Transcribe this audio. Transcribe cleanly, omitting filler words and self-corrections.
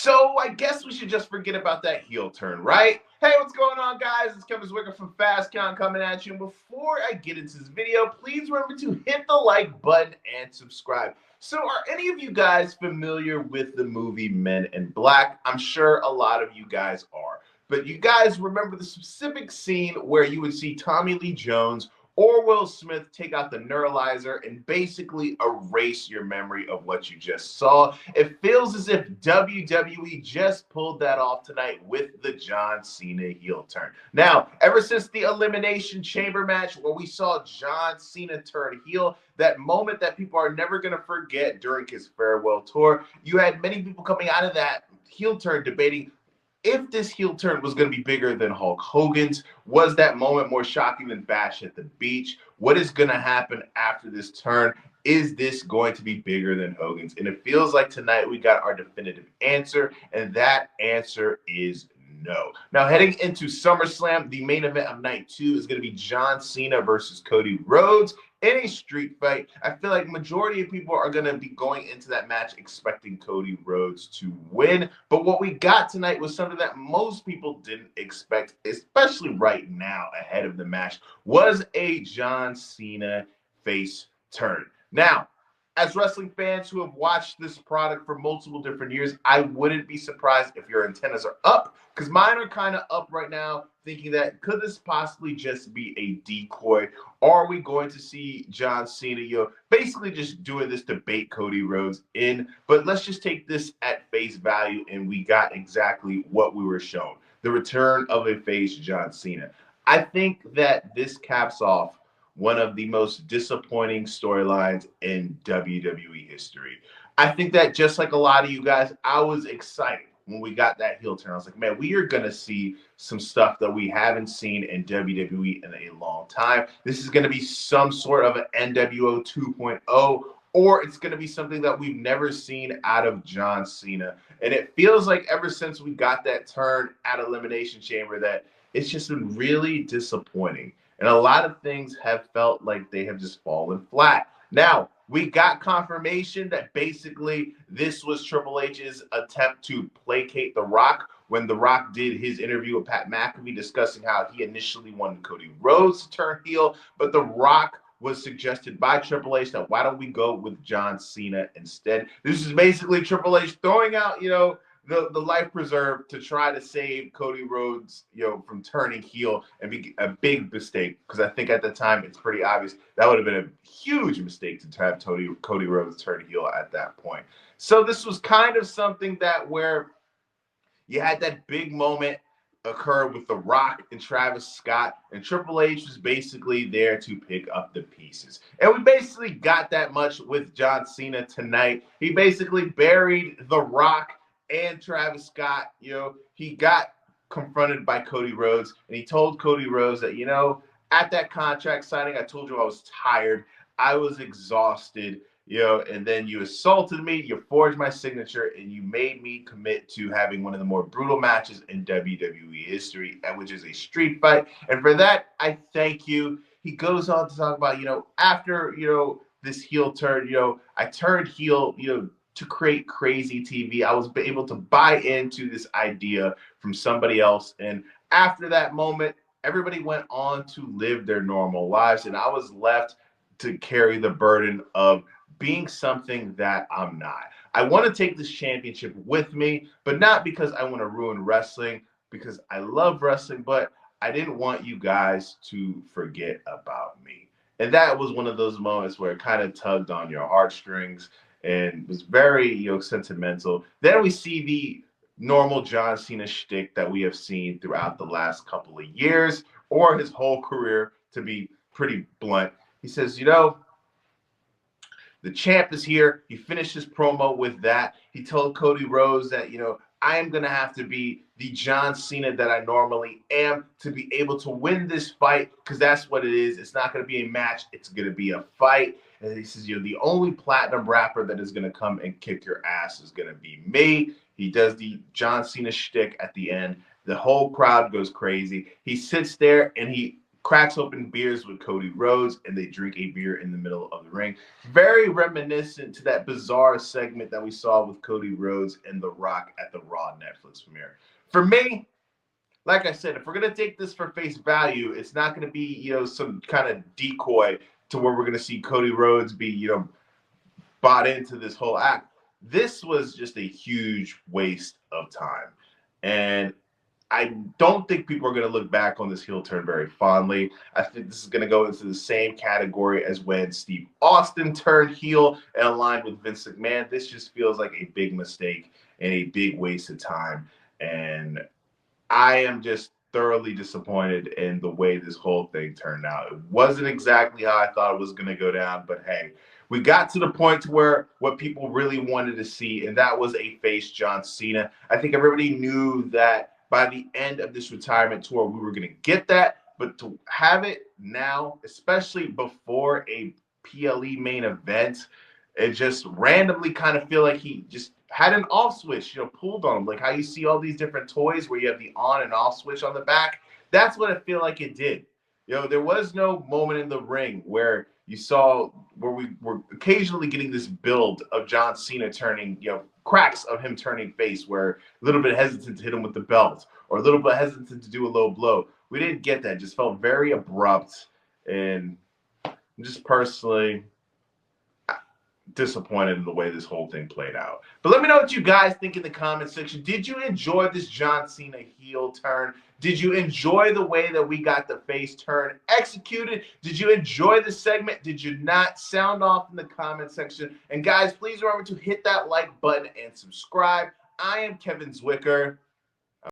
So I guess we should just forget about that heel turn, right? Hey, what's going on, guys? It's Kevin Zwicker from Fast Count coming at you. And before I get into this video, please remember to hit the like button and subscribe. So are any of you guys familiar with the movie Men in Black? I'm sure a lot of you guys are. But you guys remember the specific scene where you would see Tommy Lee Jones or Will Smith take out the neuralizer and basically erase your memory of what you just saw. It feels as if WWE just pulled that off tonight with the John Cena heel turn. Now, ever since the Elimination Chamber match where we saw John Cena turn heel, that moment that people are never going to forget during his farewell tour, you had many people coming out of that heel turn debating if this heel turn was going to be bigger than Hulk Hogan's. Was that moment more shocking than Bash at the Beach? What is going to happen after this turn? Is this going to be bigger than Hogan's? And it feels like tonight we got our definitive answer, and that answer is no. Now, heading into SummerSlam, the main event of night 2 is going to be John Cena versus Cody Rhodes in a street fight. I feel like majority of people are going to be going into that match expecting Cody Rhodes to win. But what we got tonight was something that most people didn't expect, especially right now ahead of the match, was a John Cena face turn. Now, as wrestling fans who have watched this product for multiple different years, I wouldn't be surprised if your antennas are up, because mine are kind of up right now, thinking that could this possibly just be a decoy? Are we going to see John Cena, basically just doing this to bait Cody Rhodes in? But let's just take this at face value, and we got exactly what we were shown. The return of a face John Cena. I think that this caps off one of the most disappointing storylines in WWE history. I think that just like a lot of you guys, I was excited when we got that heel turn. I was like, man, we are going to see some stuff that we haven't seen in WWE in a long time. This is going to be some sort of an NWO 2.0, or it's going to be something that we've never seen out of John Cena. And it feels like ever since we got that turn at Elimination Chamber that it's just been really disappointing. And a lot of things have felt like they have just fallen flat. Now, we got confirmation that basically this was Triple H's attempt to placate The Rock when The Rock did his interview with Pat McAfee discussing how he initially wanted Cody Rhodes to turn heel, but The Rock was suggested by Triple H that why don't we go with John Cena instead? This is basically Triple H throwing out, the life preserve to try to save Cody Rhodes, from turning heel and be a big mistake. Because I think at the time it's pretty obvious that would have been a huge mistake to have Cody Rhodes turn heel at that point. So this was kind of something that where you had that big moment occur with The Rock and Travis Scott, and Triple H was basically there to pick up the pieces. And we basically got that much with John Cena tonight. He basically buried The Rock and Travis Scott. He got confronted by Cody Rhodes, and he told Cody Rhodes that, at that contract signing, I told you I was tired. I was exhausted, and then you assaulted me, you forged my signature, and you made me commit to having one of the more brutal matches in WWE history, which is a street fight. And for that, I thank you. He goes on to talk about, after, this heel turn, I turned heel, to create crazy TV. I was able to buy into this idea from somebody else. And after that moment, everybody went on to live their normal lives. And I was left to carry the burden of being something that I'm not. I want to take this championship with me, but not because I want to ruin wrestling, because I love wrestling, but I didn't want you guys to forget about me. And that was one of those moments where it kind of tugged on your heartstrings and was very, sentimental. Then we see the normal John Cena shtick that we have seen throughout the last couple of years, or his whole career, to be pretty blunt. He says, the champ is here. He finished his promo with that. He told Cody Rhodes that, I am going to have to be the John Cena that I normally am to be able to win this fight, because that's what it is. It's not going to be a match. It's going to be a fight. And he says, the only platinum rapper that is going to come and kick your ass is going to be me. He does the John Cena shtick at the end. The whole crowd goes crazy. He sits there and he cracks open beers with Cody Rhodes, and they drink a beer in the middle of the ring. Very reminiscent to that bizarre segment that we saw with Cody Rhodes and The Rock at the Raw Netflix premiere. For me, like I said, if we're going to take this for face value, it's not going to be, some kind of decoy to where we're going to see Cody Rhodes be, bought into this whole act. This was just a huge waste of time. And I don't think people are going to look back on this heel turn very fondly. I think this is going to go into the same category as when Steve Austin turned heel and aligned with Vince McMahon. This just feels like a big mistake and a big waste of time. And I am just thoroughly disappointed in the way this whole thing turned out. It wasn't exactly how I thought it was going to go down, but hey, we got to the point to where what people really wanted to see, and that was a face John Cena. I think everybody knew that by the end of this retirement tour, we were going to get that, but to have it now, especially before a PLE main event, it just randomly kind of feel like he just had an off switch, pulled on him. Like how you see all these different toys where you have the on and off switch on the back. That's what I feel like it did. There was no moment in the ring where you saw where we were occasionally getting this build of John Cena turning, cracks of him turning face, where a little bit hesitant to hit him with the belt or a little bit hesitant to do a low blow. We didn't get that. It just felt very abrupt, and just personally disappointed in the way this whole thing played out. But let me know what you guys think in the comment section. Did you enjoy this John Cena heel turn? Did you enjoy the way that we got the face turn executed? Did you enjoy the segment? Did you not? Sound off in the comment section. And guys, please remember to hit that like button and subscribe. I am Kevin Zwicker.